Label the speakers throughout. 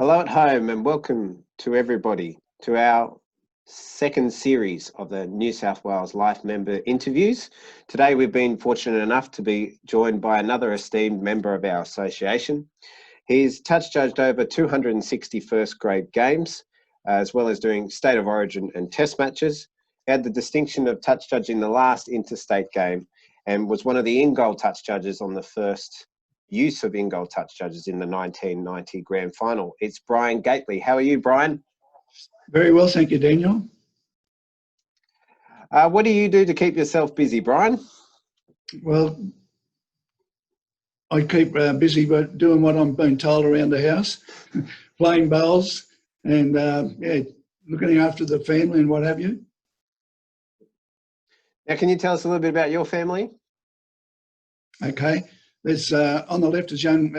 Speaker 1: Hello at home and welcome to everybody to our second series of the New South Wales Life member interviews. Today we've been fortunate enough to be joined by another esteemed member of our association. He's touch judged over 260 first grade games, as well as doing state of origin and test matches. He had the distinction of touch judging the last interstate game and was one of the in-goal touch judges on the first use of in-goal touch judges in the 1990 grand final. It's Brien Gately. How are you, Brien?
Speaker 2: Very well, thank you, Daniel.
Speaker 1: What do you do to keep yourself busy, Brien?
Speaker 2: Well, I keep busy doing what I'm being told around the house, playing bowls and looking after the family and what have you.
Speaker 1: Now, can you tell us a little bit about your family?
Speaker 2: Okay. There's on the left is young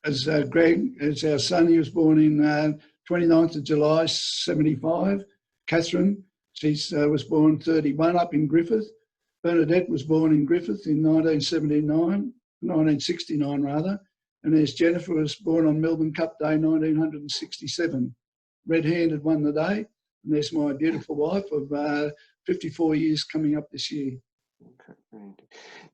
Speaker 2: as Greg, is our son. He was born in 29th of July, 75. Catherine, she was born 31 up in Griffith. Bernadette was born in Griffith in 1969 rather. And there's Jennifer, was born on Melbourne Cup Day, 1967. Red-handed won the day. And there's my beautiful wife of 54 years coming up this year.
Speaker 1: Okay.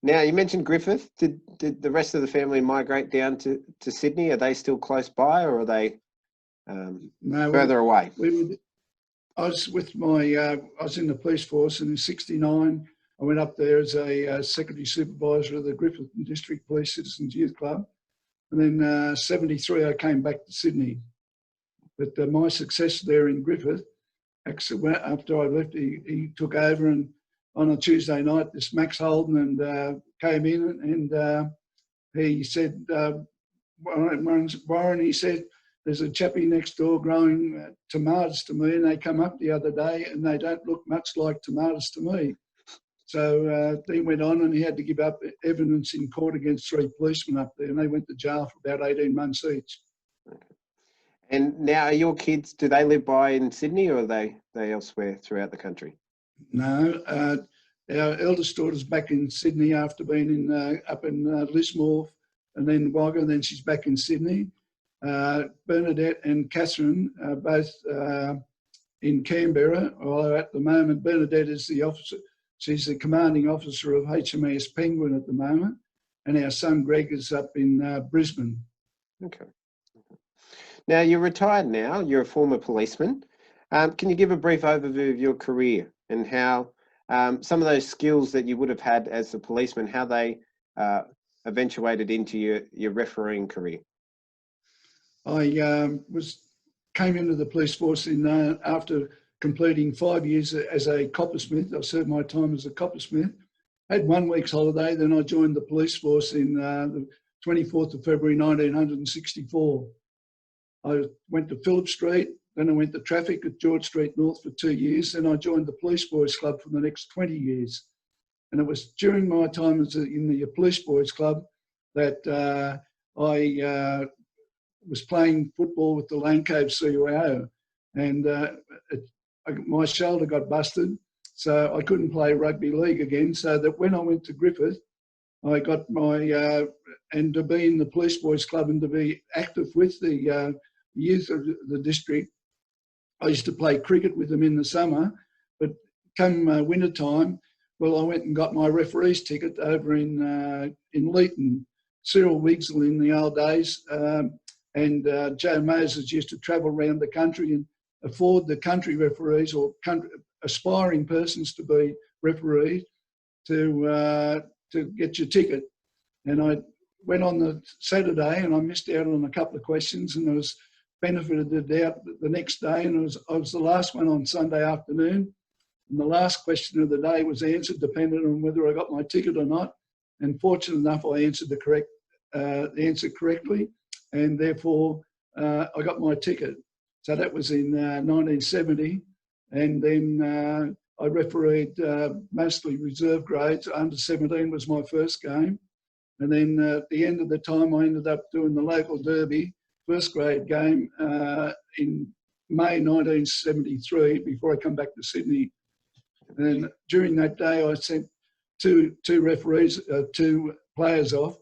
Speaker 1: Now, you mentioned Griffith. Did the rest of the family migrate down to Sydney? Are they still close by, or are they further away?
Speaker 2: I was with I was in the police force, and in '69 I went up there as a secretary supervisor of the Griffith District Police Citizens Youth Club, and then '73 I came back to Sydney. But my successor there in Griffith, actually, after I left, he took over, and on a Tuesday night, this Max Holden came in and he said, Warren, he said, there's a chappie next door growing tomatoes to me, and they come up the other day and they don't look much like tomatoes to me. So he went on and he had to give up evidence in court against 3 policemen up there, and they went to jail for about 18 months each.
Speaker 1: And now, are your kids, do they live in Sydney, or are they elsewhere throughout the country?
Speaker 2: No, our eldest daughter's back in Sydney after being up in Lismore and then Wagga, and then she's back in Sydney. Bernadette and Catherine are both in Canberra, although at the moment Bernadette is the officer. She's the commanding officer of HMAS Penguin at the moment, and our son Greg is up in Brisbane.
Speaker 1: Okay. Now, you're retired now. You're a former policeman. Can you give a brief overview of your career and how some of those skills that you would have had as a policeman, how they eventuated into your refereeing career?
Speaker 2: I came into the police force after completing 5 years as a coppersmith. I served my time as a coppersmith. I had 1 week's holiday, then I joined the police force in the 24th of February 1964. I went to Phillip Street, then I went to traffic at George Street North for 2 years, then I joined the Police Boys Club for the next 20 years. And it was during my time in the Police Boys Club that I was playing football with the Lane Cove CYO, and my shoulder got busted, so I couldn't play rugby league again. So that when I went to Griffith, I got my, and to be in the Police Boys Club and to be active with the youth of the district, I used to play cricket with them in the summer, but come winter time, well, I went and got my referee's ticket over in Leeton. Cyril Wiggsell in the old days and Joe Moses used to travel around the country and afford the country referees or aspiring persons to be referees to get your ticket. And I went on the Saturday and I missed out on a couple of questions, and I was benefited the doubt the next day, and I was the last one on Sunday afternoon, and the last question of the day was answered depending on whether I got my ticket or not. And fortunate enough, I answered the answer correctly, and therefore I got my ticket. So that was in 1970, and then I refereed mostly reserve grades. Under 17 was my first game, and then at the end of the time I ended up doing the local derby first grade game in May 1973 before I come back to Sydney. And during that day I sent two referees, 2 players off,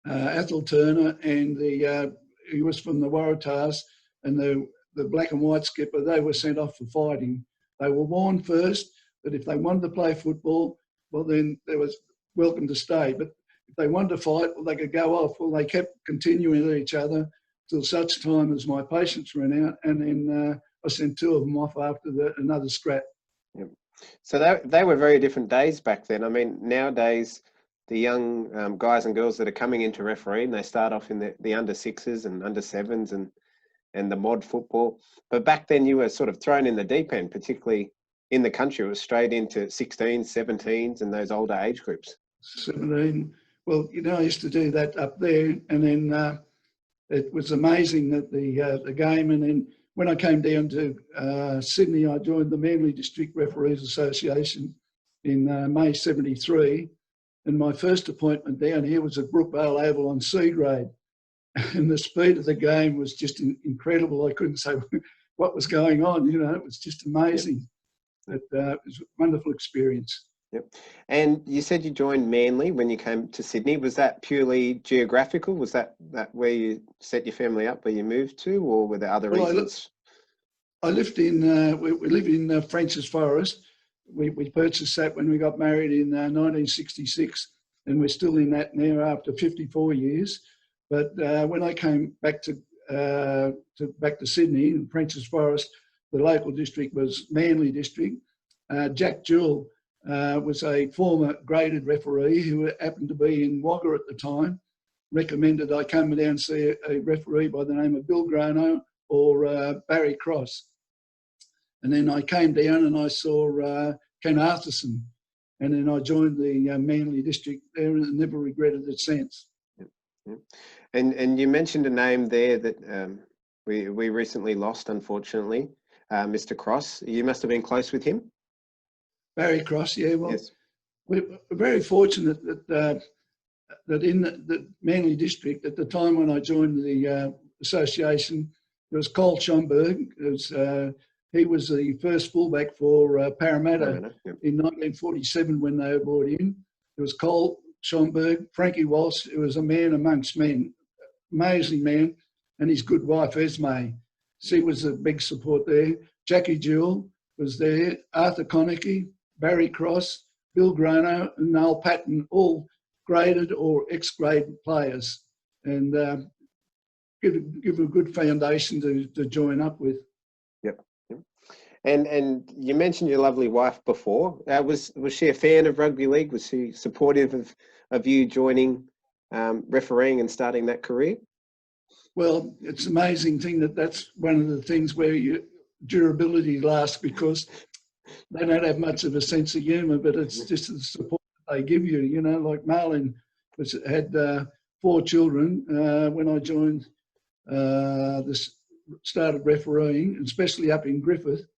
Speaker 2: Athel Turner and the he was from the Waratahs, and the black and white skipper, they were sent off for fighting. They were warned first that if they wanted to play football, well, then they was welcome to stay. But if they wanted to fight, well, they could go off. Well, they kept continuing with each other till such time as my patience ran out, and then I sent 2 of them off after another scrap.
Speaker 1: Yep. So they were very different days back then. I mean, nowadays, the young guys and girls that are coming into refereeing, they start off in the under 6s and under 7s and the mod football. But back then you were sort of thrown in the deep end, particularly in the country. It was straight into 16s, 17s and those older age groups.
Speaker 2: 17. Well, you know, I used to do that up there, and then it was amazing that the game. And then when I came down to Sydney, I joined the Manly District Referees Association in May '73. And my first appointment down here was at Brookvale Oval on C grade. And the speed of the game was just incredible. I couldn't say what was going on, you know, it was just amazing. Yep. It was a wonderful experience.
Speaker 1: Yep. And you said you joined Manly when you came to Sydney. Was that purely geographical? Was that where you set your family up, where you moved to, or were there other reasons?
Speaker 2: I lived in, we live in Francis Forest. We purchased that when we got married in 1966, and we're still in that now after 54 years. But when I came back to Sydney in Francis Forest, the local district was Manly District. Jack Jewell was a former graded referee who happened to be in Wagga at the time, recommended I come down and see a referee by the name of Bill Grano or Barry Cross. And then I came down and I saw Ken Arthurson, and then I joined the Manly District there and never regretted it since.
Speaker 1: Yep. And you mentioned a name there that we recently lost, unfortunately, Mr. Cross. You must have been close with him.
Speaker 2: Barry Cross, yeah. Well,
Speaker 1: yes.
Speaker 2: We're very fortunate that in the Manly District, at the time when I joined the association, there was Cole Schomburg. He was the first fullback for Parramatta
Speaker 1: yep.
Speaker 2: in 1947 when they were brought in. There was Cole Schomburg, Frankie Walsh, who was a man amongst men, amazing man, and his good wife Esme. She was a big support there. Jackie Jewell was there, Arthur Connicky, Barry Cross, Bill Grano and Noel Patton, all graded or ex-grade players, and give a good foundation to join up with.
Speaker 1: Yep. And you mentioned your lovely wife before. Was she a fan of rugby league? Was she supportive of you joining refereeing and starting that career?
Speaker 2: Well, it's an amazing thing that's one of the things where your durability lasts, because they don't have much of a sense of humour, but it's just the support that they give you. You know, like Marlon had 4 children when I joined started refereeing, especially up in Griffith.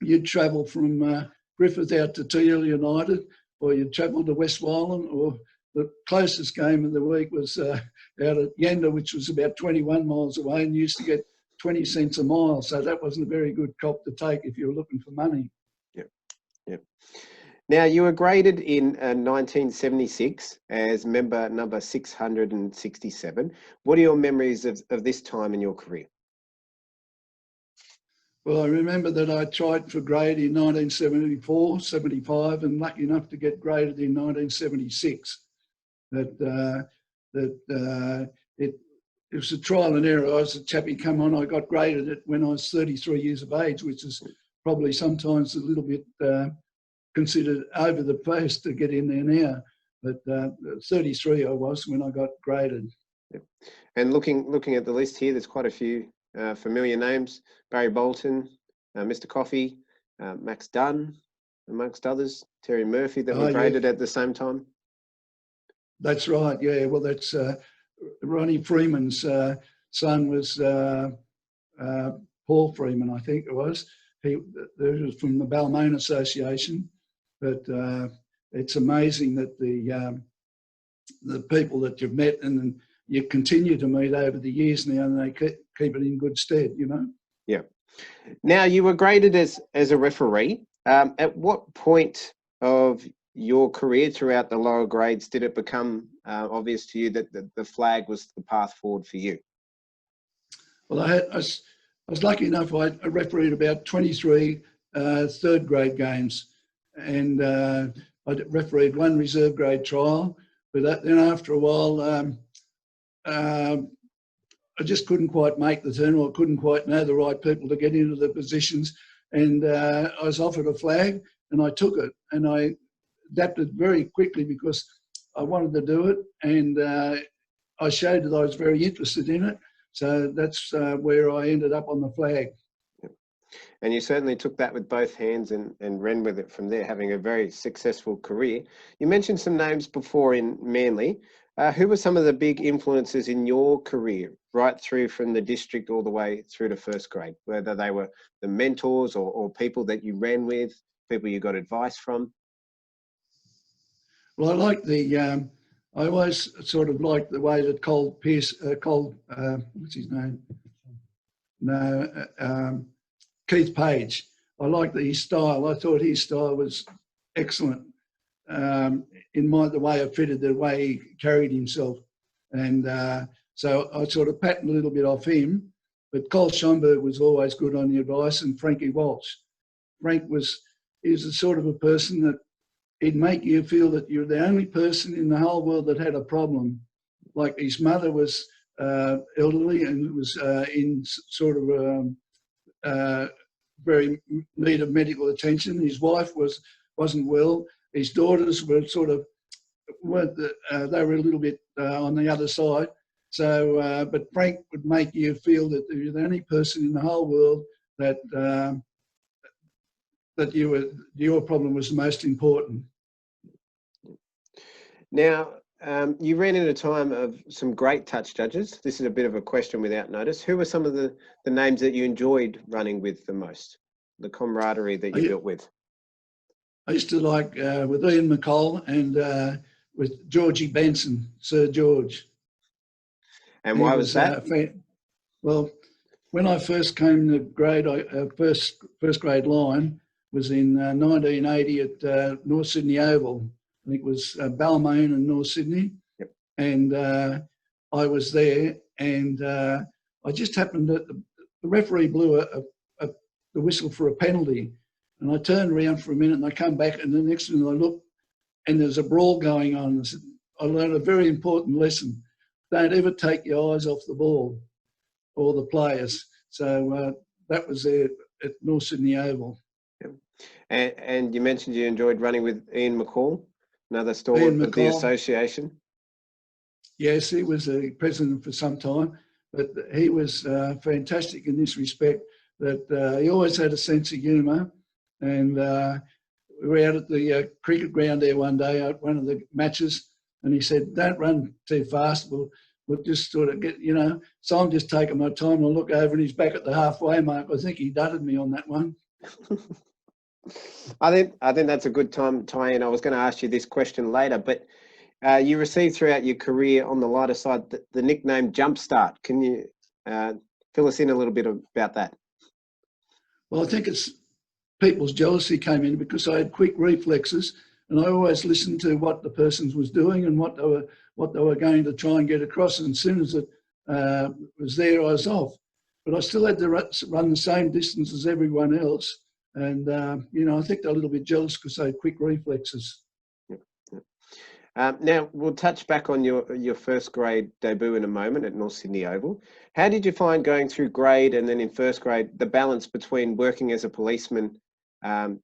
Speaker 2: You'd travel from Griffith out to TL United, or you'd travel to West Wyland, or the closest game of the week was out at Yenda, which was about 21 miles away, and you used to get 20 cents a mile. So that wasn't a very good cop to take if you were looking for money.
Speaker 1: Yep. Now, you were graded in 1976 as member number 667. What are your memories of this time in your career?
Speaker 2: Well, I remember that I tried for grade in 1974, 75, and lucky enough to get graded in 1976. It was a trial and error. I was a chappie come on. I got graded it when I was 33 years of age, which is probably sometimes a little bit considered over the post to get in there now. But 33 I was when I got graded.
Speaker 1: Yep. And looking at the list here, there's quite a few familiar names: Barry Bolton, Mr. Coffey, Max Dunn, amongst others. Terry Murphy that were graded at the same time.
Speaker 2: That's right. Yeah. Well, that's Ronnie Freeman's son was Paul Freeman, I think it was. He was from the Balmain Association. But it's amazing that the people that you've met and you continue to meet over the years now, and they keep it in good stead, you know?
Speaker 1: Yeah. Now, you were graded as a referee. At what point of your career throughout the lower grades did it become obvious to you that the flag was the path forward for you?
Speaker 2: Well, I was lucky enough, I refereed about 23 third grade games, and I refereed one reserve grade trial. But then after a while, I just couldn't quite make the turn, or couldn't quite know the right people to get into the positions. And I was offered a flag, and I took it, and I adapted very quickly because I wanted to do it, and I showed that I was very interested in it. So that's where I ended up on the flag.
Speaker 1: And you certainly took that with both hands and ran with it from there, having a very successful career. You mentioned some names before in Manly. Who were some of the big influences in your career, right through from the district all the way through to first grade, whether they were the mentors or people that you ran with, people you got advice from?
Speaker 2: Well, I like I always sort of liked the way that what's his name? No, Keith Page. I liked his style. I thought his style was excellent in the way it fitted, the way he carried himself. And so I sort of patterned a little bit off him. But Cole Schomburg was always good on the advice, and Frankie Walsh. Frank was the sort of a person that he'd make you feel that you're the only person in the whole world that had a problem. Like his mother was elderly and was in sort of very need of medical attention. His wife wasn't well. His daughters were sort of they were a little bit on the other side. So, but Frank would make you feel that you're the only person in the whole world that your problem was the most important.
Speaker 1: Now, you ran in a time of some great touch judges. This is a bit of a question without notice. Who were some of the names that you enjoyed running with the most? The camaraderie that you built with?
Speaker 2: I used to like with Ian McColl and with Georgie Benson, Sir George.
Speaker 1: And why was that?
Speaker 2: Well, when I first came to grade, first grade line was in 1980 at North Sydney Oval. I think it was Balmain and North Sydney.
Speaker 1: Yep.
Speaker 2: And I was there, and I just happened that the referee blew the whistle for a penalty. And I turned around for a minute and I come back, and the next minute I look and there's a brawl going on. I learned a very important lesson. Don't ever take your eyes off the ball or the players. So that was there at North Sydney Oval.
Speaker 1: Yep. And you mentioned you enjoyed running with Ian McCall, another stalwart of the association.
Speaker 2: Yes, he was the president for some time, but he was fantastic in this respect, that he always had a sense of humour. And we were out at the cricket ground there one day at one of the matches, and he said, "Don't run too fast. We'll just sort of get, So I'm just taking my time. I look over, and he's back at the halfway mark. I think he dudded me on that one."
Speaker 1: I think that's a good time tie in. I was going to ask you this question later, but you received throughout your career on the lighter side the nickname Jumpstart. Can you fill us in a little bit about that?
Speaker 2: Well, I think it's people's jealousy came in because I had quick reflexes, and I always listened to what the person was doing and what they were going to try and get across. And as soon as it was there, I was off. But I still had to run the same distance as everyone else. And, I think they're a little bit jealous because they had quick reflexes.
Speaker 1: Now, we'll touch back on your first grade debut in a moment at North Sydney Oval. How did you find going through grade and then in first grade, the balance between working as a policeman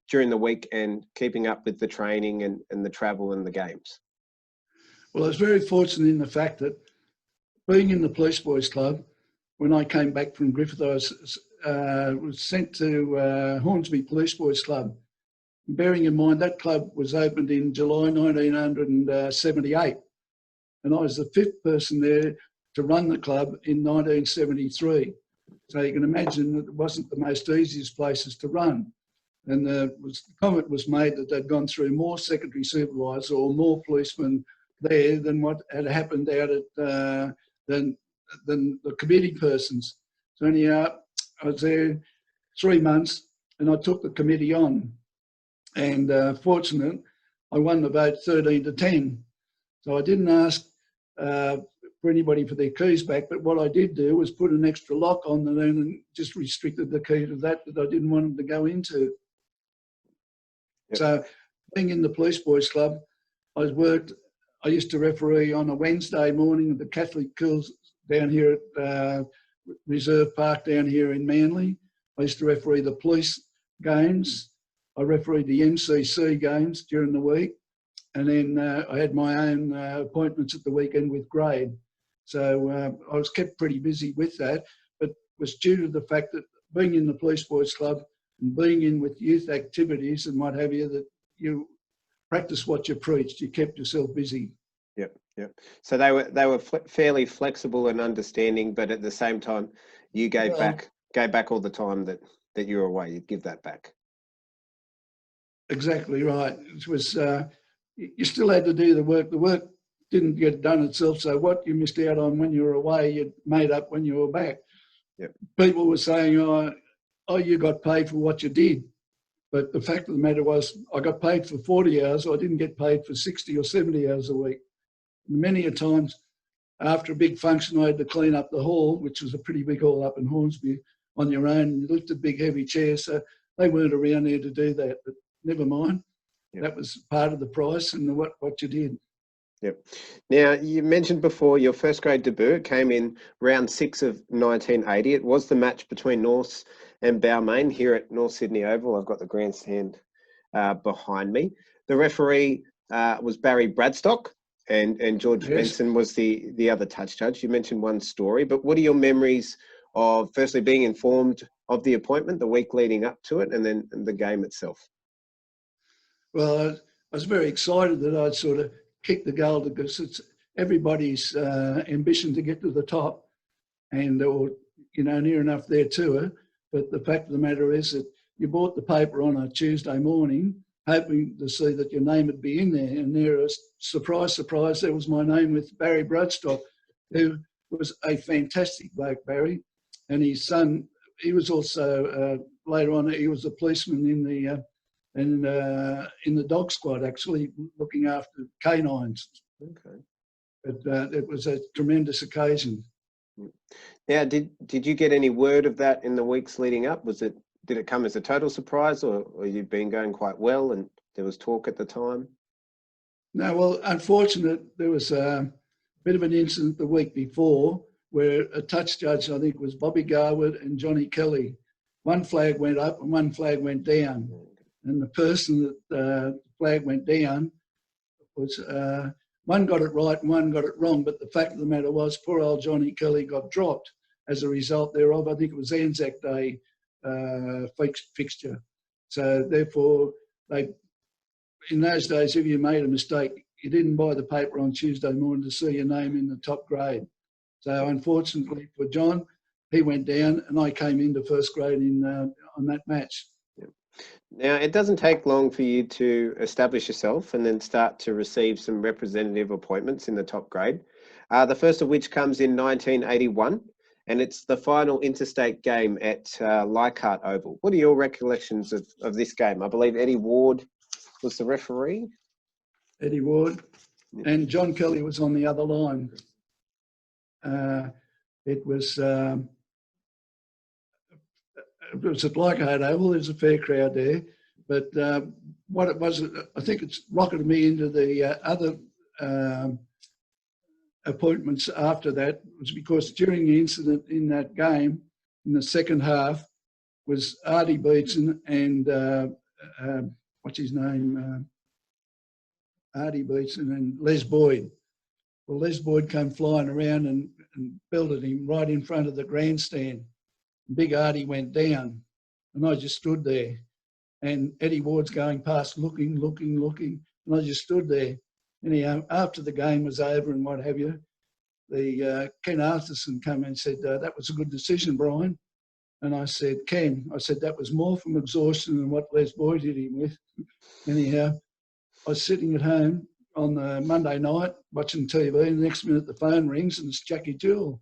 Speaker 1: during the week and keeping up with the training and the travel and the games?
Speaker 2: Well, I was very fortunate in the fact that being in the Police Boys Club, when I came back from Griffith, I was sent to Hornsby Police Boys Club. Bearing in mind that club was opened in July 1978, and I was the fifth person there to run the club in 1973. So you can imagine that it wasn't the most easiest places to run. And the comment was made that they'd gone through more secondary supervisors or more policemen there than what had happened out at than the committee persons. So anyhow, I was there 3 months, and I took the committee on. And fortunate, I won the vote 13-10. So I didn't ask for anybody for their keys back. But what I did do was put an extra lock on them and just restricted the key to that I didn't want them to go into. Yep. So being in the Police Boys Club, I used to referee on a Wednesday morning at the Catholic Kills down here at Reserve Park down here in Manly. I used to referee the police games. I refereed the MCC games during the week. And then I had my own appointments at the weekend with grade. So I was kept pretty busy with that, but it was due to the fact that being in the Police Boys Club and being in with youth activities and what have you, that you practice what you preached. You kept yourself busy.
Speaker 1: Yep. So they were fairly flexible and understanding, but at the same time, you gave back all the time that you were away. You'd give that back.
Speaker 2: Exactly right. It was you still had to do the work. The work didn't get done itself. So what you missed out on when you were away, you made up when you were back.
Speaker 1: Yep.
Speaker 2: People were saying, "Oh, you got paid for what you did." But the fact of the matter was, I got paid for 40 hours. I didn't get paid for 60 or 70 hours a week. Many a times after a big function, I had to clean up the hall, which was a pretty big hall up in Hornsby, on your own. And you lifted big, heavy chairs. So they weren't around there to do that. But never mind. Yep. That was part of the price and what you did.
Speaker 1: Yep. Now, you mentioned before your first grade debut came in round 6 of 1980. It was the match between Norths and Balmain here at North Sydney Oval. I've got the grandstand behind me. The referee was Barry Bradstock, and George Benson was the other touch judge. You mentioned one story, but what are your memories of firstly being informed of the appointment the week leading up to it, and then the game itself?
Speaker 2: Well, I was very excited that I'd sort of kicked the goal because it's everybody's ambition to get to the top, and or near enough there to her. But the fact of the matter is that you bought the paper on a Tuesday morning, hoping to see that your name would be in there. And there, surprise, surprise, there was my name with Barry Bradstock, who was a fantastic bloke, Barry. And his son, he was also, later on, he was a policeman in the dog squad, actually, looking after canines.
Speaker 1: Okay.
Speaker 2: But it was a tremendous occasion.
Speaker 1: Now, did you get any word of that in the weeks leading up? Did it come as a total surprise, or you'd been going quite well and there was talk at the time?
Speaker 2: No, well, unfortunately, there was a bit of an incident the week before where a touch judge, I think it was Bobby Garwood and Johnny Kelly, one flag went up and one flag went down. And the person that the flag went down was, one got it right and one got it wrong. But the fact of the matter was, poor old Johnny Kelly got dropped as a result thereof. I think it was Anzac Day fixture. So therefore, in those days, if you made a mistake, you didn't buy the paper on Tuesday morning to see your name in the top grade. So unfortunately for John, he went down and I came into first grade on that match.
Speaker 1: Now, it doesn't take long for you to establish yourself and then start to receive some representative appointments in the top grade. The first of which comes in 1981, and it's the final interstate game at Leichhardt Oval. What are your recollections of this game? I believe Eddie Ward was the referee.
Speaker 2: Eddie Ward, and John Kelly was on the other line. It was at Leichhardt Oval. There's a fair crowd there, but what it was, I think it's rocketed me into the other appointments after that, was because during the incident in that game, in the second half, was Artie Beetson and what's his name? Artie Beetson and Les Boyd. Well, Les Boyd came flying around and belted him right in front of the grandstand. Big Artie went down, and I just stood there. And Eddie Ward's going past, looking, and I just stood there. Anyhow, after the game was over and what have you, the Ken Arthurson came and said, that was a good decision, Brien. And I said, Ken, that was more from exhaustion than what Les Boyd hit him with. Anyhow, I was sitting at home on the Monday night watching TV, and the next minute the phone rings and it's Jackie Jewell.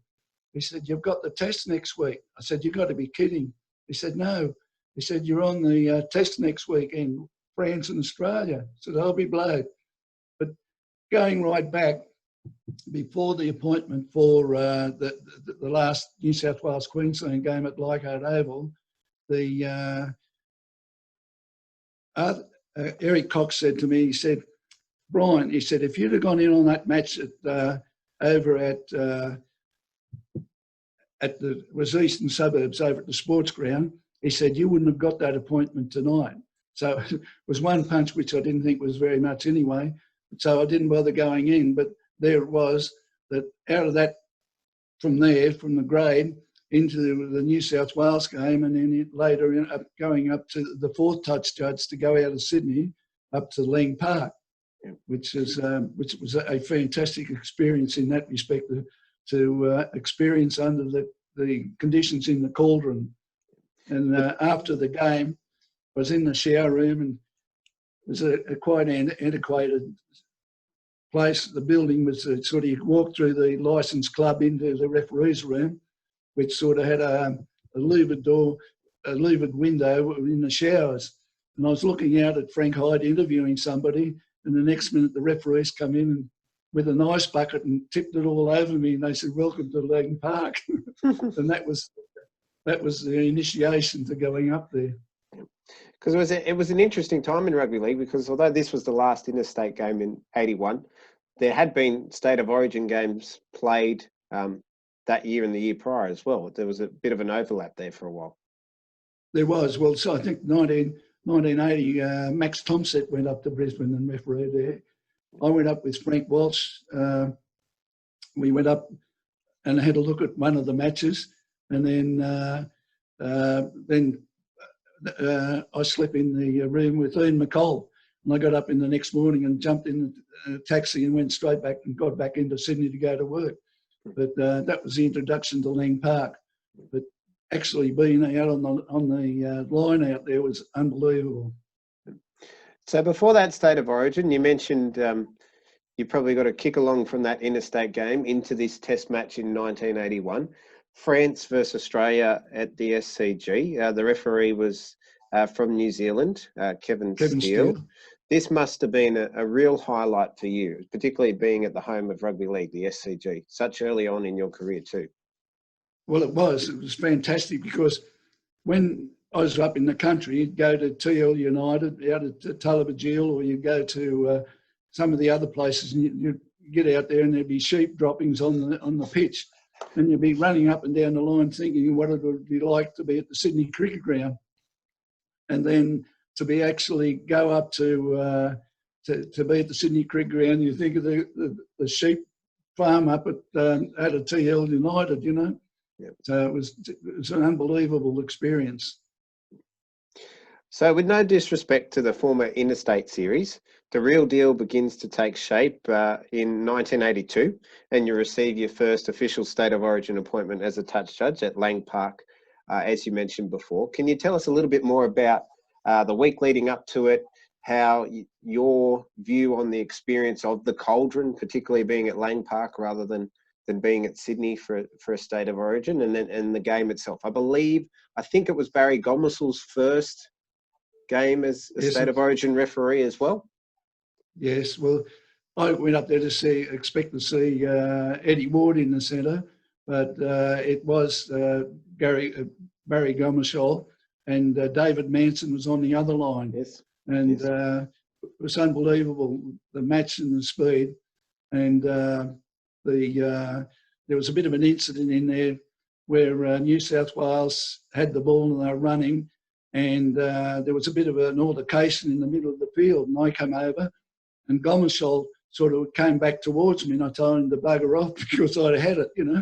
Speaker 2: He said, you've got the test next week. I said, you've got to be kidding. He said, no. He said, you're on the test next week in France and Australia. I said, I'll be blowed. But going right back, before the appointment for the last New South Wales Queensland game at Leichhardt Oval, Eric Cox said to me, he said, Brien, he said, if you'd have gone in on that match over at the was Eastern Suburbs over at the sports ground, he said, you wouldn't have got that appointment tonight. So it was one punch, which I didn't think was very much anyway. So I didn't bother going in, but there it was, that out of that, from there, from the grade into the New South Wales game, and then later going up to the fourth touch judge to go out of Sydney up to Lang Park, which was a fantastic experience in that respect, to experience under the conditions in the cauldron. And after the game, I was in the shower room, and it was a quite antiquated place. The building was sort of, you walked through the licence club into the referee's room, which sort of had a louvered door, a louvered window in the showers. And I was looking out at Frank Hyde interviewing somebody, and the next minute the referees come in and with an ice bucket and tipped it all over me, and they said, welcome to Lang Park. And that was the initiation to going up there.
Speaker 1: Because it was an interesting time in rugby league, because although this was the last interstate game in 81, there had been state of origin games played that year and the year prior as well. There was a bit of an overlap there for a while. There
Speaker 2: was. Well, so I think 1980, Max Tomset went up to Brisbane and refereed there. I went up with Frank Walsh. We went up and had a look at one of the matches, and then I slept in the room with Ian McColl, and I got up in the next morning and jumped in a taxi and went straight back and got back into Sydney to go to work. But that was the introduction to Lang Park. But actually being out on the line out there was unbelievable.
Speaker 1: So before that state of origin, you mentioned you probably got a kick along from that interstate game into this test match in 1981. France versus Australia at the SCG. The referee was from New Zealand, Kevin Steele. This must have been a real highlight for you, particularly being at the home of rugby league, the SCG, such early on in your career too.
Speaker 2: Well, it was fantastic, because when I was up in the country, you'd go to TL United out at Tullabajil, or you'd go to some of the other places, and you'd get out there and there'd be sheep droppings on the pitch. And you'd be running up and down the line thinking what it would be like to be at the Sydney Cricket Ground. And then to be actually go up to be at the Sydney Cricket Ground, you think of the sheep farm up at a TL United, you know.
Speaker 1: Yep.
Speaker 2: So it was an unbelievable experience.
Speaker 1: So with no disrespect to the former interstate series, the real deal begins to take shape in 1982, and you receive your first official state of origin appointment as a touch judge at Lang Park, as you mentioned before. Can you tell us a little bit more about the week leading up to it, how your view on the experience of the cauldron, particularly being at Lang Park rather than being at Sydney for a state of origin, and the game itself? I think it was Barry Gomersall's first game as a state of origin referee as well.
Speaker 2: Yes, well, I went up there to expect to see Eddie Ward in the centre, but it was Barry Gomersall, and David Manson was on the other line.
Speaker 1: Yes.
Speaker 2: And it was unbelievable, the match and the speed. And there was a bit of an incident in there where New South Wales had the ball and they were running, and there was a bit of an altercation in the middle of the field, and I came over, and Gomersall sort of came back towards me, and I told him to bugger off because I'd had it, you know.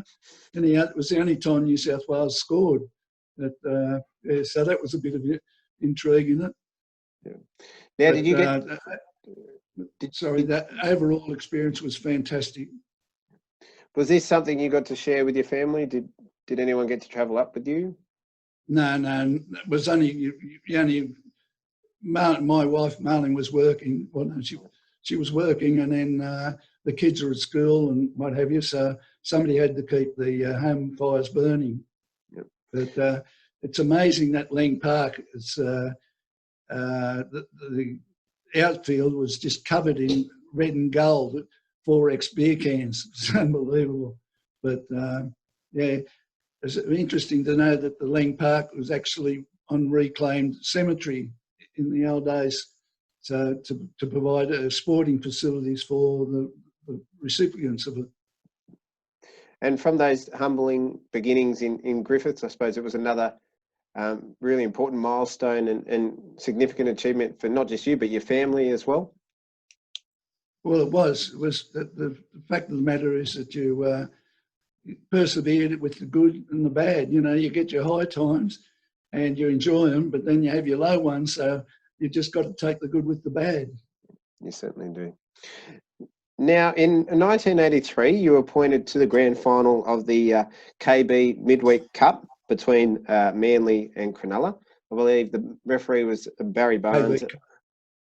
Speaker 2: And it was the only time New South Wales scored. So that was a bit of intrigue in it.
Speaker 1: Yeah. Now, did you get...
Speaker 2: that overall experience was fantastic.
Speaker 1: Was this something you got to share with your family? Did anyone get to travel up with you?
Speaker 2: No. It was only my wife, Marlene, was working. Well, no, she was working, and then the kids are at school and what have you. So somebody had to keep the home fires burning.
Speaker 1: Yep.
Speaker 2: But it's amazing that Lang Park, the outfield was just covered in red and gold. 4X beer cans. It's unbelievable. But yeah, it's interesting to know that the Lang Park was actually on reclaimed cemetery in the old days, so to provide sporting facilities for the recipients of it.
Speaker 1: And from those humbling beginnings in Griffiths, I suppose it was another really important milestone and significant achievement for not just you, but your family as well.
Speaker 2: Well, it was the fact of the matter is that you persevered with the good and the bad. You know, you get your high times and you enjoy them, but then you have your low ones. So you just got to take the good with the bad.
Speaker 1: You certainly do. Now, in 1983, you were appointed to the grand final of the KB Midweek Cup between Manly and Cronulla. I believe the referee was Barry Barnes.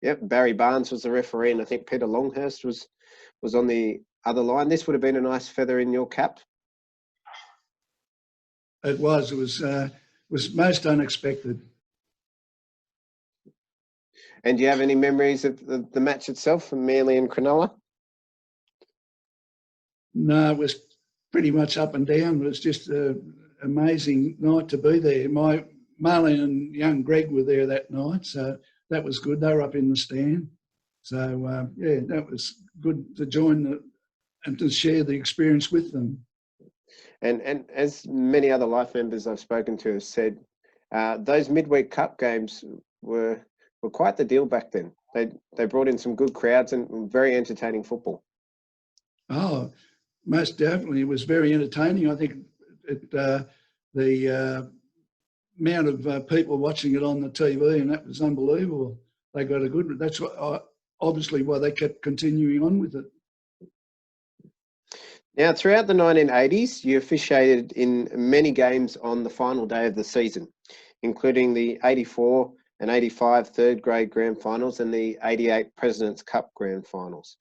Speaker 1: Yep, Barry Barnes was the referee, and I think Peter Longhurst was on the other line. This would have been a nice feather in your cap.
Speaker 2: It was. It was most unexpected.
Speaker 1: And do you have any memories of the match itself from Manly and Cronulla?
Speaker 2: No, it was pretty much up and down. It was just an amazing night to be there. Marlon and young Greg were there that night, so that was good. They were up in the stand. So, yeah, that was good to join and to share the experience with them.
Speaker 1: And as many other life members I've spoken to have said, those midweek cup games were quite the deal back then. They brought in some good crowds and very entertaining football.
Speaker 2: Oh, most definitely. It was very entertaining. I think the amount of people watching it on the TV, and that was unbelievable. They got a good. That's what obviously why they kept continuing on with it.
Speaker 1: Now, throughout the 1980s, you officiated in many games on the final day of the season, including the 84 and 85 third grade grand finals and the 88 President's Cup grand finals.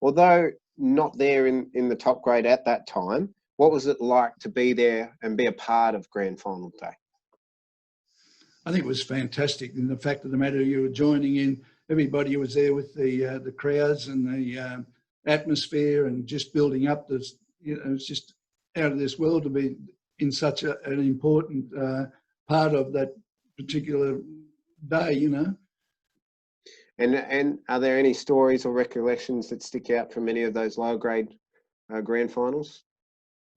Speaker 1: Although not there in the top grade at that time, what was it like to be there and be a part of grand final day?
Speaker 2: I think it was fantastic. And the fact of the matter, you were joining in, everybody was there with the crowds and the atmosphere and just building up this, you know, it's just out of this world to be in such an important part of that particular day, you know.
Speaker 1: And are there any stories or recollections that stick out from any of those low grade grand finals?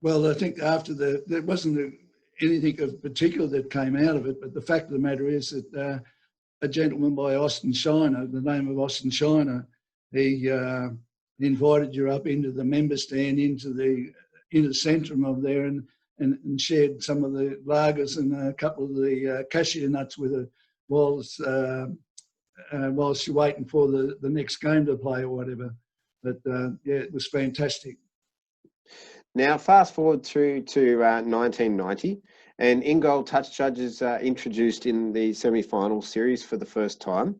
Speaker 2: Well, I think after there wasn't anything of particular that came out of it, but the fact of the matter is that a gentleman by Austin Shiner, the name of Austin Shiner, he invited you up into the member stand, into the inner centrum of there, and shared some of the lagers and a couple of the cashew nuts with her whilst you're waiting for the next game to play or whatever. But yeah, it was fantastic.
Speaker 1: Now, fast forward through to 1990, and in-goal touch judges are introduced in the semi-final series for the first time,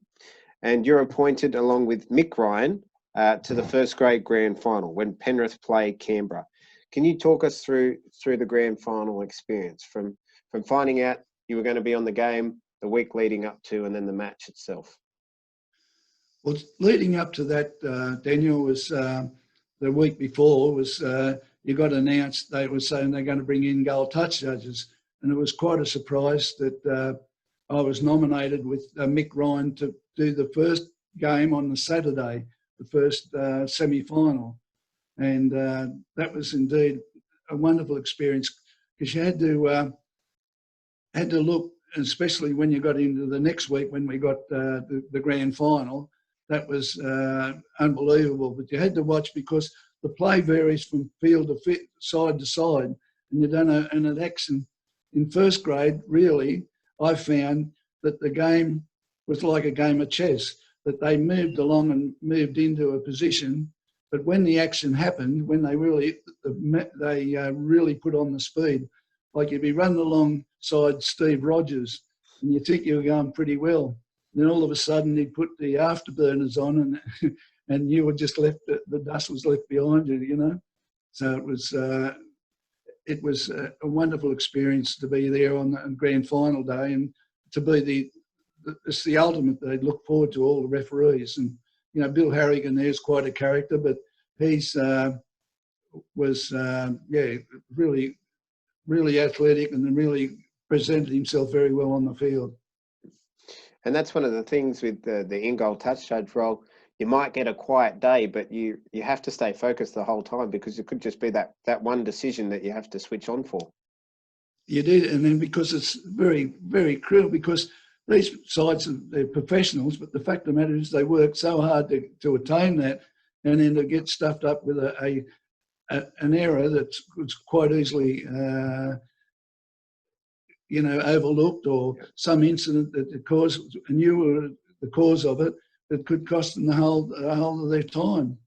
Speaker 1: and you're appointed along with Mick Brien to the first grade grand final when Penrith played Canberra. Can you talk us through the grand final experience from finding out you were going to be on the game, the week leading up to, and then the match itself?
Speaker 2: Well, leading up to that, Daniel, was the week before was you got announced they were saying they're going to bring in goal touch judges, and it was quite a surprise that I was nominated with Mick Ryan to do the first game on the Saturday, the first semi-final, and that was indeed a wonderful experience because you had to look, especially when you got into the next week when we got the grand final. That was unbelievable, but you had to watch because the play varies from field to side to side, and you don't know. And at action in first grade, really, I found that the game was like a game of chess. That they moved along and moved into a position, but when the action happened, when they really put on the speed, like you'd be running alongside Steve Rogers, and you think you were going pretty well. And then all of a sudden he'd put the afterburners on and you were just left, the dust was left behind you, you know. So it was a wonderful experience to be there on the grand final day and to be it's the ultimate. They look forward to all the referees. And, you know, Bill Harrigan there's quite a character, but He's was really, really athletic and really presented himself very well on the field.
Speaker 1: And that's one of the things with the in-goal touch judge role. You might get a quiet day, but you have to stay focused the whole time, because it could just be that one decision that you have to switch on for.
Speaker 2: You did, and then because it's very, very cruel, because these sides, they're professionals, but the fact of the matter is they work so hard to attain that, and then to get stuffed up with an error that's quite easily overlooked, or some incident that caused, and you were the cause of it, that could cost them the whole of their time.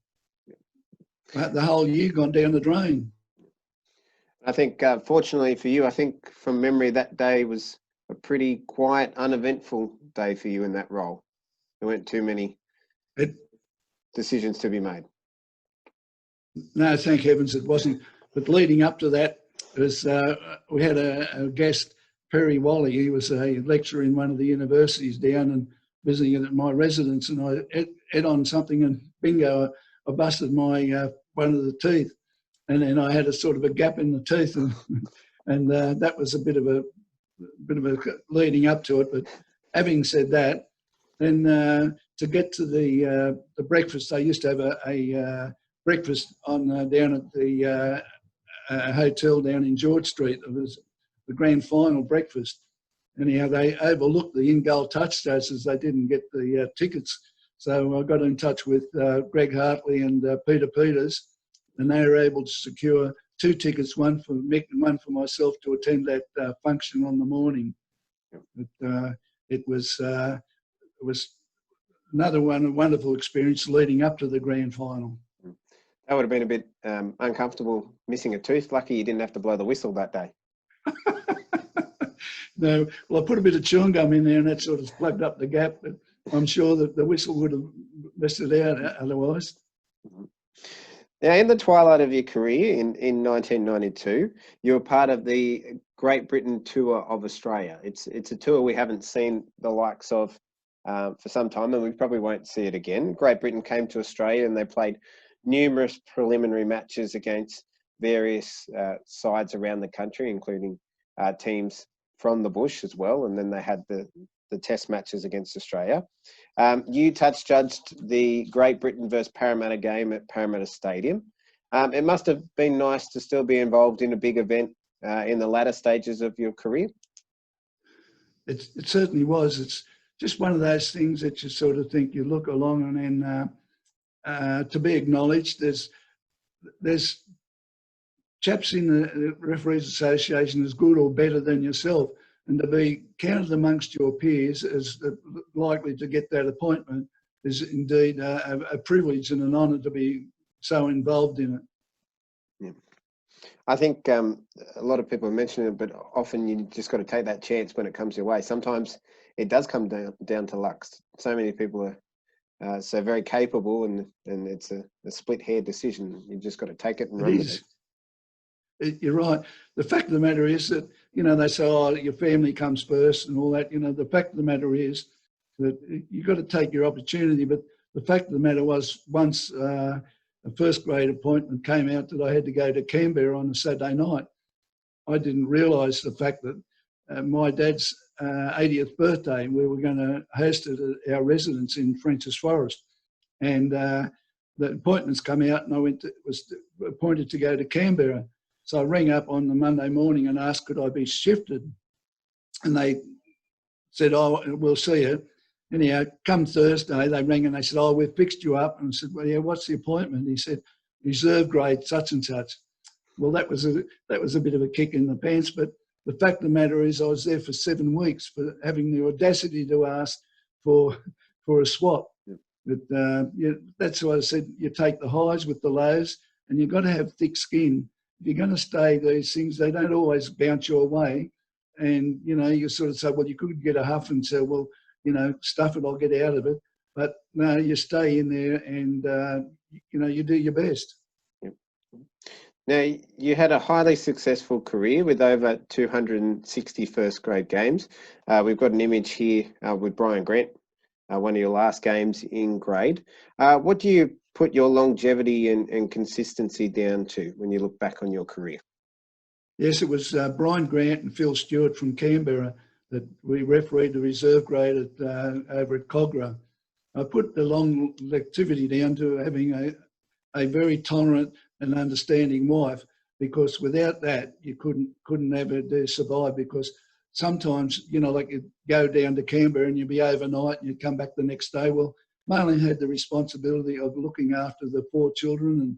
Speaker 2: The whole year gone down the drain.
Speaker 1: I think, fortunately for you, I think from memory that day was a pretty quiet, uneventful day for you in that role. There weren't too many decisions to be made.
Speaker 2: No, thank heavens it wasn't. But leading up to that, we had a guest, Perry Wally. He was a lecturer in one of the universities down and visiting at my residence, and I ate on something, and bingo, I busted my one of the teeth, and then I had a sort of a gap in the teeth, and that was a bit of a leading up to it. But having said that, then to get to the breakfast, they used to have a breakfast on down at the hotel down in George Street. It was the grand final breakfast. Anyhow, they overlooked the in-goal touch judges. They didn't get the tickets. So I got in touch with Greg Hartley and Peter Peters, and they were able to secure 2 tickets, one for Mick and one for myself, to attend that function on the morning. But, it was another wonderful experience leading up to the grand final.
Speaker 1: That would have been a bit uncomfortable, missing a tooth. Lucky you didn't have to blow the whistle that day.
Speaker 2: No, well, I put a bit of chewing gum in there, and that sort of plugged up the gap, but I'm sure that the whistle would have messed it out otherwise.
Speaker 1: Now, in the twilight of your career in 1992, you were part of the Great Britain Tour of Australia. It's a tour we haven't seen the likes of for some time, and we probably won't see it again. Great Britain came to Australia and they played numerous preliminary matches against various sides around the country, including teams from the bush as well, and then they had the test matches against Australia. You touch judged the Great Britain versus Parramatta game at Parramatta Stadium. It must have been nice to still be involved in a big event in the latter stages of your career.
Speaker 2: It certainly was. It's just one of those things that you sort of think, you look along, and then to be acknowledged. There's chaps in the Referees Association as good or better than yourself, and to be counted amongst your peers as likely to get that appointment is indeed a privilege and an honour to be so involved in it.
Speaker 1: Yeah. I think a lot of people are mentioning it, but often you just got to take that chance when it comes your way. Sometimes it does come down to luck. So many people are so very capable, and it's a split-hair decision. You just got to take it and run with it.
Speaker 2: You're right. The fact of the matter is that, they say, oh, your family comes first and all that. The fact of the matter is that you've got to take your opportunity. But the fact of the matter was, once a first grade appointment came out that I had to go to Canberra on a Saturday night, I didn't realise the fact that my dad's 80th birthday, we were going to host it at our residence in Frenchs Forest. And the appointments come out, and I was appointed to go to Canberra. So I rang up on the Monday morning and asked, could I be shifted? And they said, oh, we'll see you. Anyhow, come Thursday, they rang and they said, oh, we've fixed you up. And I said, well, yeah, what's the appointment? He said, reserve grade such and such. Well, that was a bit of a kick in the pants, but the fact of the matter is I was there for 7 weeks for having the audacity to ask for a swap. But that's why I said you take the highs with the lows, and you've got to have thick skin. If you're going to stay, these things, they don't always bounce your way. And, you sort of say, well, you could get a huff and say, well, stuff it, I'll get out of it. But no, you stay in there and, you do your best.
Speaker 1: Yep. Now, you had a highly successful career with over 260 first grade games. We've got an image here with Brian Grant, one of your last games in grade. What do you put your longevity and consistency down to when you look back on your career?
Speaker 2: Yes, it was Brien Grant and Phil Stewart from Canberra that we refereed the reserve grade over at Cogra. I put the long activity down to having a very tolerant and understanding wife, because without that you couldn't ever survive. Because sometimes, like you'd go down to Canberra and you'd be overnight and you'd come back the next day. Well, Marlene had the responsibility of looking after the 4 children and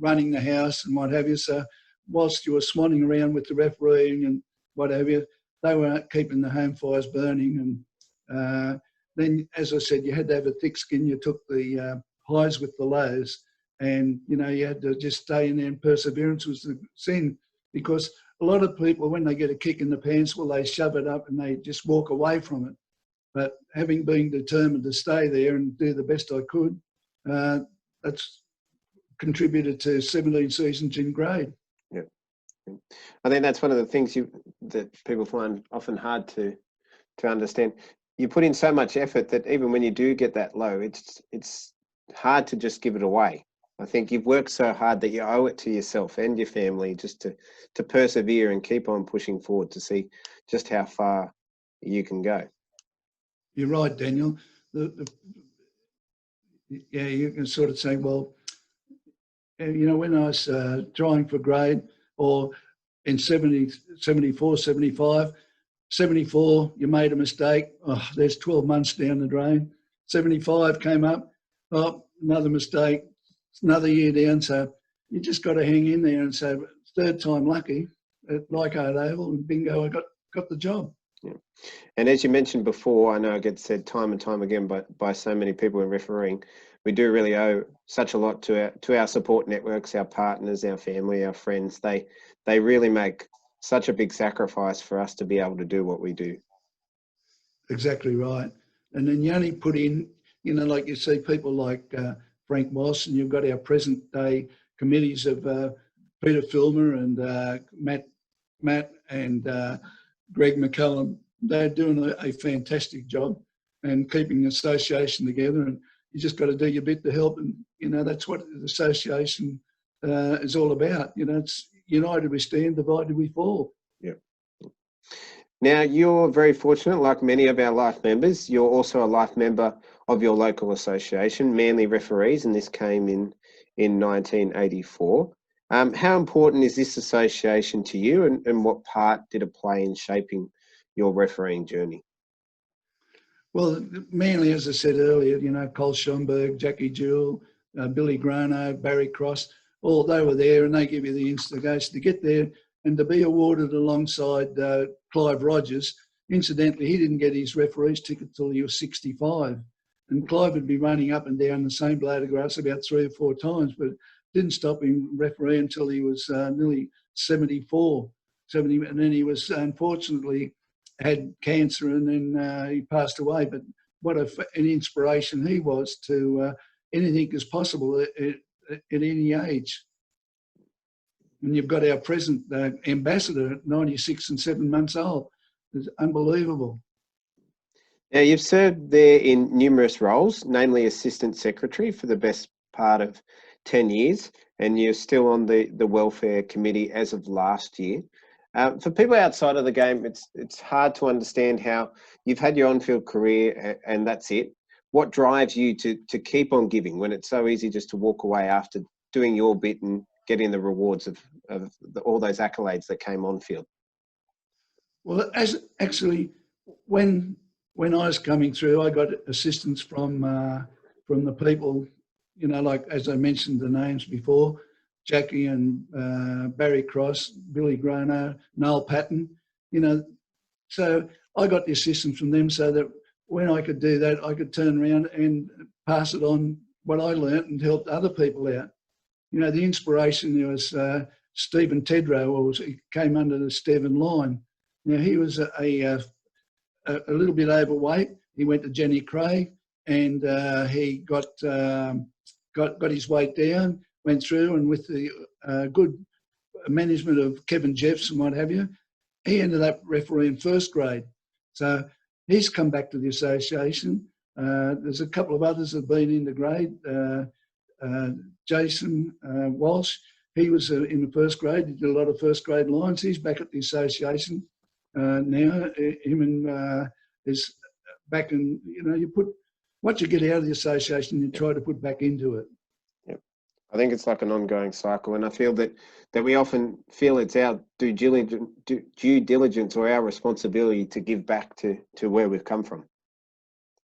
Speaker 2: running the house and what have you. So whilst you were swanning around with the refereeing and what have you, they were keeping the home fires burning. And then, as I said, you had to have a thick skin. You took the highs with the lows, and you had to just stay in there. And perseverance was the thing, because a lot of people, when they get a kick in the pants, well, they shove it up and they just walk away from it. But having been determined to stay there and do the best I could, that's contributed to 17 seasons in grade.
Speaker 1: Yeah, I think that's one of the things that people find often hard to understand. You put in so much effort that even when you do get that low, it's hard to just give it away. I think you've worked so hard that you owe it to yourself and your family just to persevere and keep on pushing forward to see just how far you can go.
Speaker 2: You're right, Daniel. Yeah, you can sort of say, well, when I was trying for grade, or in 70, 74, 75, 74, you made a mistake. Oh, there's 12 months down the drain. 75 came up. Oh, another mistake. It's another year down. So you just got to hang in there and say, third time lucky at Leichhardt Oval, and bingo, I got the job.
Speaker 1: Yeah. And as you mentioned before, I know it gets said time and time again by so many people in refereeing, we do really owe such a lot to our support networks, our partners, our family, our friends. They really make such a big sacrifice for us to be able to do what we do. Exactly
Speaker 2: right. And then you only put in, like you see people like Frank Moss, and you've got our present day committees of Peter Filmer and Matt and Greg McCullum. They're doing a fantastic job and keeping the association together. And you just got to do your bit to help. And, that's what the association is all about. It's united we stand, divided we fall. Yeah.
Speaker 1: Now, you're very fortunate, like many of our life members. You're also a life member of your local association, Manly Referees, and this came in 1984. How important is this association to you, and what part did it play in shaping your refereeing journey?
Speaker 2: Well, Manly, as I said earlier, Cole Schomburg, Jackie Jewell, Billy Grano, Barry Cross, all they were there, and they give you the instigation to get there and to be awarded alongside Clive Rogers. Incidentally, he didn't get his referee's ticket till he was 65. And Clive would be running up and down the same blade of grass about 3 or 4 times, but didn't stop him refereeing until he was nearly 74, 70. And then he was, unfortunately, had cancer, and then he passed away. But what an inspiration he was to anything is possible at any age. And you've got our present ambassador at 96 and 7 months old. It's unbelievable.
Speaker 1: Now, you've served there in numerous roles, namely Assistant Secretary for the best part of 10 years, and you're still on the Welfare Committee as of last year. For people outside of the game, it's hard to understand how you've had your on-field career and that's it. What drives you to keep on giving when it's so easy just to walk away after doing your bit and getting the rewards of all those accolades that came on field?
Speaker 2: Well, when I was coming through, I got assistance from the people, like as I mentioned the names before, Jackie and Barry Cross, Billy Grano, Noel Patton, so I got the assistance from them so that when I could do that, I could turn around and pass it on what I learnt and help other people out. The inspiration, there was Stephen Tedrow, he came under the Stephen line. Now, he was a little bit overweight. He went to Jenny Craig and he got his weight down, went through, and with the good management of Kevin Jeffs and what have you, he ended up refereeing first grade. So he's come back to the association. There's a couple of others that have been in the grade. Jason Walsh. He was in the first grade. He did a lot of first grade lines. He's back at the association now. Him and is back in, you put what you get out of the association, you try to put back into it.
Speaker 1: Yep. I think it's like an ongoing cycle, and I feel that we often feel it's our due diligence or our responsibility to give back to where we've come from.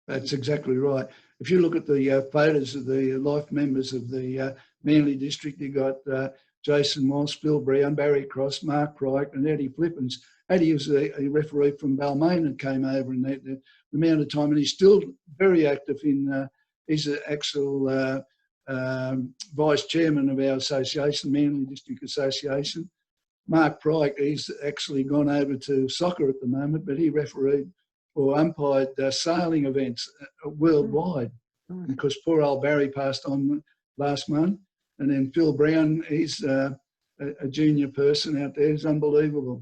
Speaker 2: That's exactly right. If you look at the photos of the life members of the Manly district, you got Jason Moss, Phil Brien, Barry Cross, Mark Pryke and Eddie Flippins. Eddie was a referee from Balmain that came over in the amount of time, and he's still very active in, he's an actual vice chairman of our association, Manly District Association. Mark Pryke, he's actually gone over to soccer at the moment, but he refereed or umpired sailing events worldwide because poor old Barry passed on last month. And then Phil Brown, he's a junior person out there. He's unbelievable.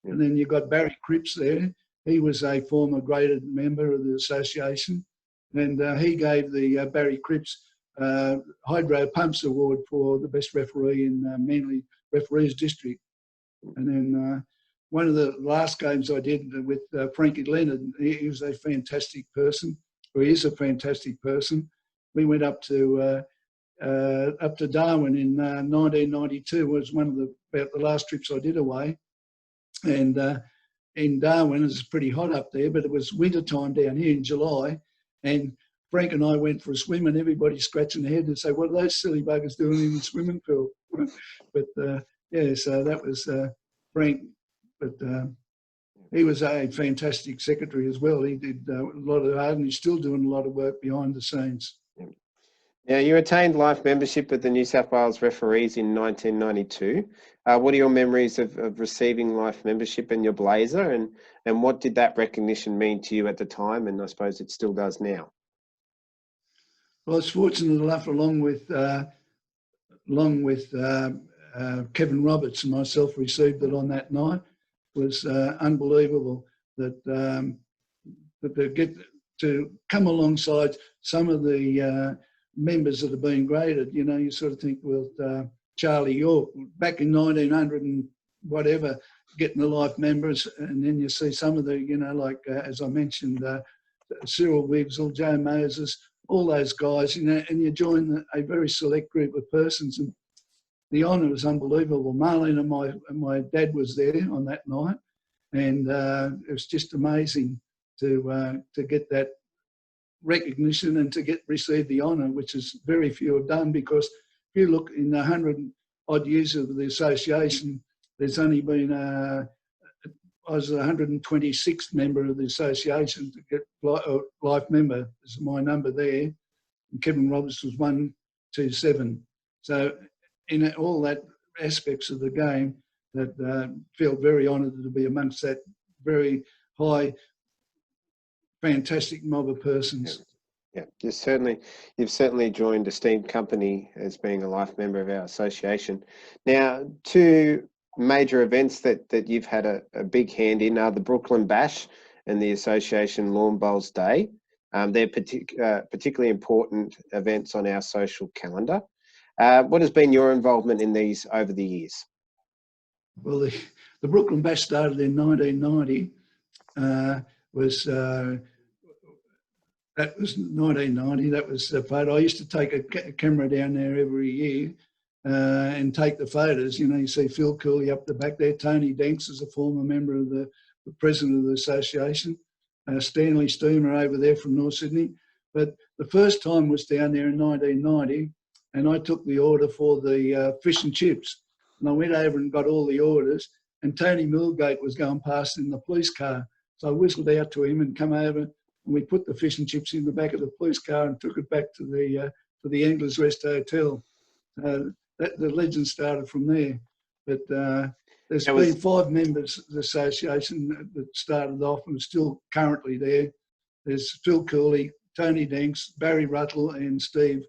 Speaker 2: And then you've got Barry Cripps there. He was a former graded member of the association. And he gave the Barry Cripps Hydro Pumps Award for the best referee in Manly Referees District. And then one of the last games I did with Frankie Leonard, he was a fantastic person, or he is a fantastic person. We went up to Darwin in 1992. It was one of about the last trips I did away. And in Darwin, it's pretty hot up there, but it was winter time down here in July. And Frank and I went for a swim, and everybody scratching their head and say, "What are those silly buggers doing in the swimming pool?" But yeah, so that was Frank. But he was a fantastic secretary as well. He did a lot of hard, and he's still doing a lot of work behind the scenes.
Speaker 1: Now, you attained life membership with the New South Wales Referees in 1992. What are your memories of receiving life membership in your blazer, and what did that recognition mean to you at the time, and I suppose it still does now?
Speaker 2: Well, I was fortunate enough, along with Kevin Roberts and myself, received it on that night. It was unbelievable that they get to come alongside some of the members that have been graded. You sort of think, well, Charlie York, back in 1900 and whatever, getting the life members, and then you see some of the, like, as I mentioned, Cyril Wigsell, Joe Moses, all those guys, and you join a very select group of persons, and the honour was unbelievable. Marlene and my dad was there on that night, and it was just amazing to get that recognition and to receive the honour, which is very few have done, because if you look in the 100-odd years of the association, there's only been I was the 126th member of the association to get life member. This is my number there. And Kevin Roberts was 127. So in all that aspects of the game, that feel very honoured to be amongst that very high, fantastic mob of persons.
Speaker 1: Yeah, you've certainly joined esteemed company as being a life member of our association. Now, two major events that you've had a big hand in are the Brooklyn Bash and the Association Lawn Bowls Day. They're particularly important events on our social calendar. What has been your involvement in these over the years?
Speaker 2: Well, the Brooklyn Bash started in 1990. That was 1990. That was the photo. I used to take a camera down there every year and take the photos. You see Phil Cooley up the back there. Tony Danks is a former member of the president of the association. Stanley Steamer over there from North Sydney. But the first time was down there in 1990, and I took the order for the fish and chips. And I went over and got all the orders, and Tony Millgate was going past in the police car. So I whistled out to him and come over, and we put the fish and chips in the back of the police car and took it back to the Anglers Rest Hotel. The legend started from there. But there's been 5 members of the association that started off and are still currently there. There's Phil Cooley, Tony Danks, Barry Ruttle and Steve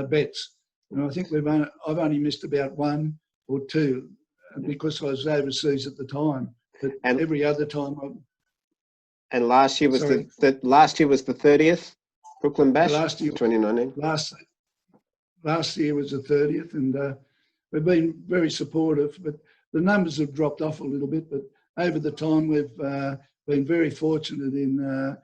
Speaker 2: Betts. And I think I've only missed about 1 or 2 because I was overseas at the time. But every other time
Speaker 1: And last year was the 30th Brooklyn Bash.
Speaker 2: Last year,
Speaker 1: 2019.
Speaker 2: last year was the 30th, and we've been very supportive, but the numbers have dropped off a little bit. But over the time, we've been very fortunate in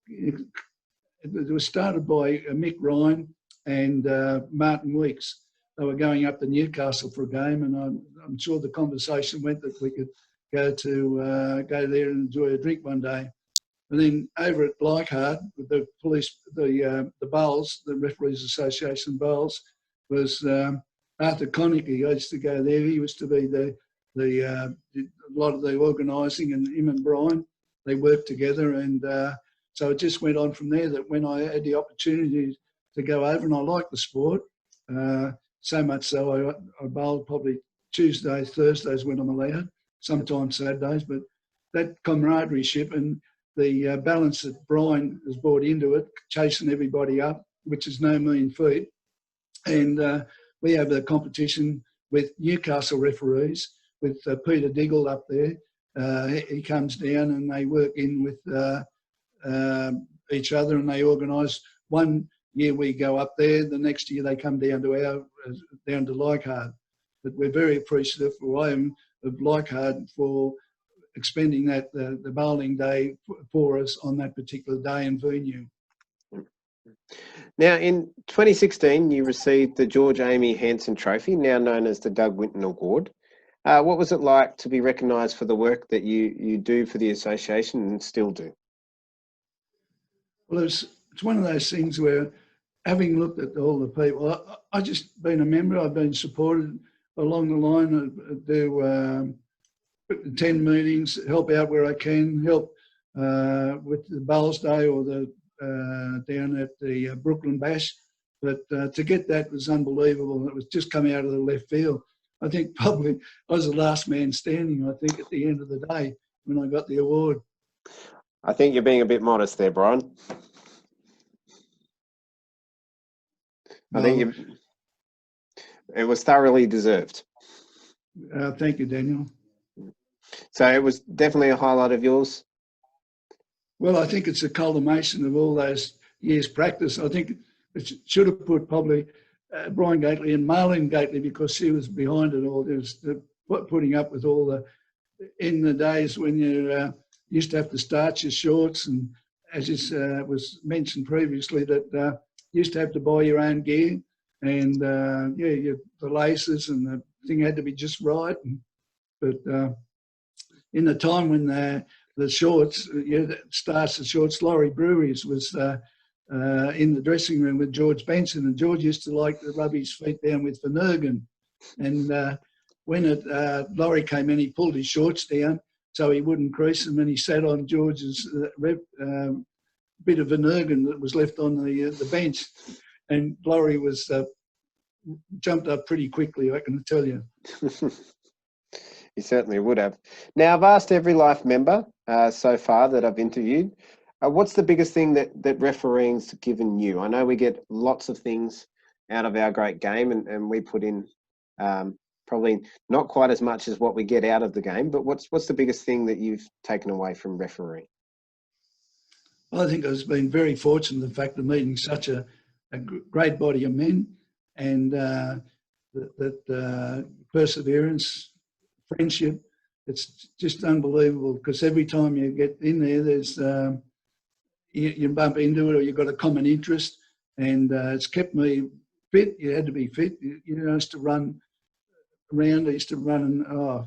Speaker 2: it was started by Mick Ryan and Martin Weeks. They were going up to Newcastle for a game, and I'm sure the conversation went that we could go there and enjoy a drink one day. And then over at Leichhardt, with the police, the bowls, the Referees Association bowls, was Arthur Connicky. I used to go there. He used to be a lot of the organising, and him and Brien, they worked together, and so it just went on from there. That when I had the opportunity to go over, and I liked the sport, so much so I bowled probably Tuesdays, Thursdays when I'm allowed, sometimes Saturdays, but that camaraderie-ship and the balance that Brien has brought into it, chasing everybody up, which is no mean feat. And we have a competition with Newcastle referees, with Peter Diggle up there. He comes down and they work in with each other, and they organise. One year we go up there, the next year they come down to Leichhardt. But we're very appreciative of Leichhardt for expending that the bowling day for us on that particular day and venue.
Speaker 1: Now, in 2016, you received the George Amy Hansen Trophy, now known as the Doug Winton Award. What was it like to be recognised for the work that you do for the association and still do?
Speaker 2: Well, it's one of those things where, having looked at all the people, I just been a member. I've been supported along the line. I do attend meetings, help out where I can, help with the Bowls Day or the down at the Brooklyn Bash. But to get that was unbelievable. It was just coming out of the left field. I think probably I was the last man standing, I think, at the end of the day when I got the award.
Speaker 1: I think you're being a bit modest there, Brien. I think it was thoroughly deserved.
Speaker 2: Thank you, Daniel.
Speaker 1: So it was definitely a highlight of yours?
Speaker 2: Well, I think it's a culmination of all those years' practice. I think it should have put probably Brien Gately and Marlene Gately, because she was behind it all. There was putting up with all in the days when you used to have to starch your shorts, and as was mentioned previously, that you used to have to buy your own gear, and the laces and the thing had to be just right. But in the time when the shorts, starched the shorts, Laurie Breweries was in the dressing room with George Benson, and George used to like to rub his feet down with Vinergan. And when Laurie came in, he pulled his shorts down so he wouldn't crease them, and he sat on George's bit of Vinergan that was left on the bench, and Laurie was jumped up pretty quickly, I can tell you.
Speaker 1: You certainly would have. Now, I've asked every Life member so far that I've interviewed, what's the biggest thing that refereeing's given you? I know we get lots of things out of our great game, and we put in probably not quite as much as what we get out of the game, but what's the biggest thing that you've taken away from refereeing?
Speaker 2: I think I've been very fortunate, the fact of meeting such a great body of men, and that perseverance, friendship. It's just unbelievable, because every time you get in there, there's you bump into it, or you've got a common interest, and it's kept me fit. You had to be fit. You used to run around. I used to run a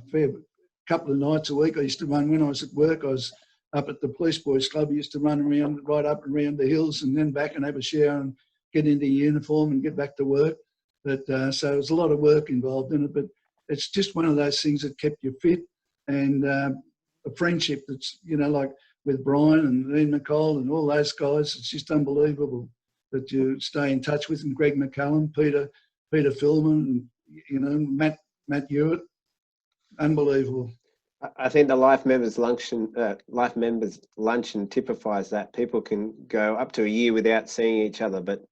Speaker 2: couple of nights a week. I used to run when I was at work. I was up at the Police Boys Club. I used to run around, right up and around the hills, and then back and have a shower and get into uniform and get back to work. But so there was a lot of work involved in it, but it's just one of those things that kept you fit, and a friendship that's, like with Brien and Ian Nicole and all those guys. It's just unbelievable that you stay in touch with them. Greg McCallum, Peter Philman, and Matt Hewitt. Unbelievable.
Speaker 1: I think the Life Members Luncheon typifies that. People can go up to a year without seeing each other, but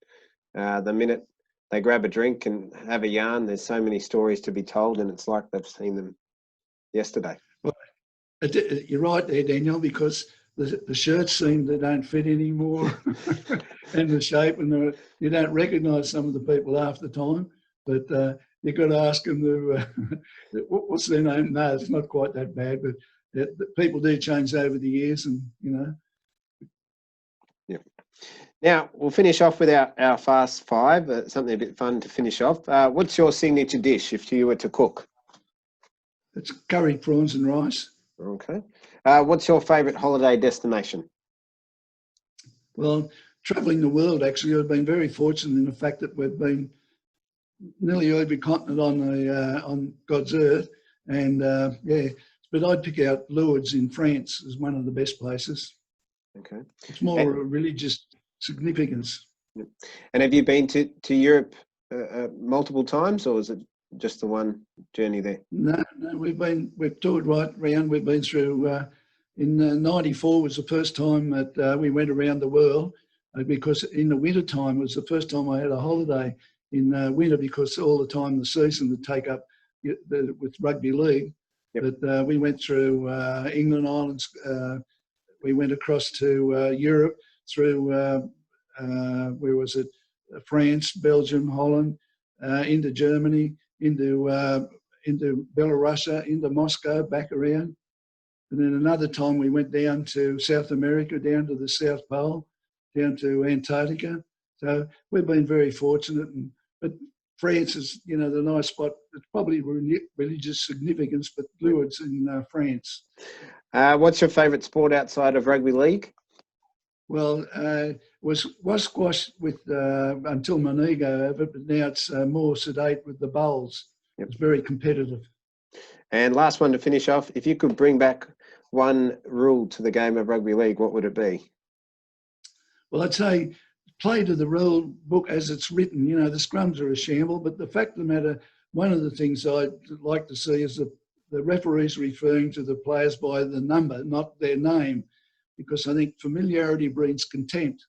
Speaker 1: the minute they grab a drink and have a yarn, there's so many stories to be told, and it's like they've seen them yesterday.
Speaker 2: Well, you're right there, Daniel, because the shirts seem they don't fit anymore, and the shape, and you don't recognise some of the people half the time. But you've got to ask them what's their name. No, it's not quite that bad, but people do change over the years, and
Speaker 1: Yeah. Now we'll finish off with our fast five. Something a bit fun to finish off. What's your signature dish if you were to cook?
Speaker 2: It's curried prawns and rice.
Speaker 1: Okay. What's your favourite holiday destination?
Speaker 2: Well, travelling the world, actually, I've been very fortunate in the fact that we've been nearly every continent on God's earth, and but I'd pick out Lourdes in France as one of the best places.
Speaker 1: Okay.
Speaker 2: It's more religious significance.
Speaker 1: And have you been to Europe multiple times, or is it just the one journey there?
Speaker 2: No, we've toured right around. We've been through. In '94 was the first time that we went around the world, because in the winter time was the first time I had a holiday in winter, because all the time the season would take up with rugby league. Yep. But we went through England, Ireland. We went across to Europe through where was it? France, Belgium, Holland, into Germany, into Belarus, into Moscow, back around. And then another time we went down to South America, down to the South Pole, down to Antarctica. So we've been very fortunate. But France is, the nice spot. It's probably religious significance, but Lourdes in France.
Speaker 1: What's your favourite sport outside of rugby league?
Speaker 2: Well, was squash with until my knee go over, but now it's more sedate with the bowls. Yep. It's very competitive.
Speaker 1: And last one to finish off, if you could bring back one rule to the game of rugby league, what would it be? Well,
Speaker 2: I'd say play to the rule book as it's written. The scrums are a shamble, but the fact of the matter, one of the things I'd like to see is the referees referring to the players by the number, not their name, because I think familiarity breeds contempt.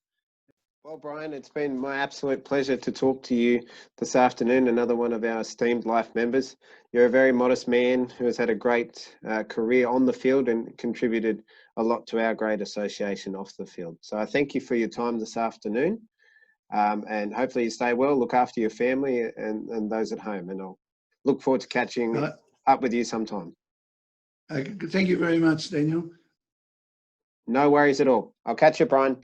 Speaker 1: Well, Brien, it's been my absolute pleasure to talk to you this afternoon, another one of our esteemed life members. You're a very modest man who has had a great career on the field and contributed a lot to our great association off the field. So I thank you for your time this afternoon, and hopefully you stay well, look after your family and those at home, and I'll look forward to catching up with you sometime.
Speaker 2: Thank you very much, Daniel.
Speaker 1: No worries at all. I'll catch you, Brien.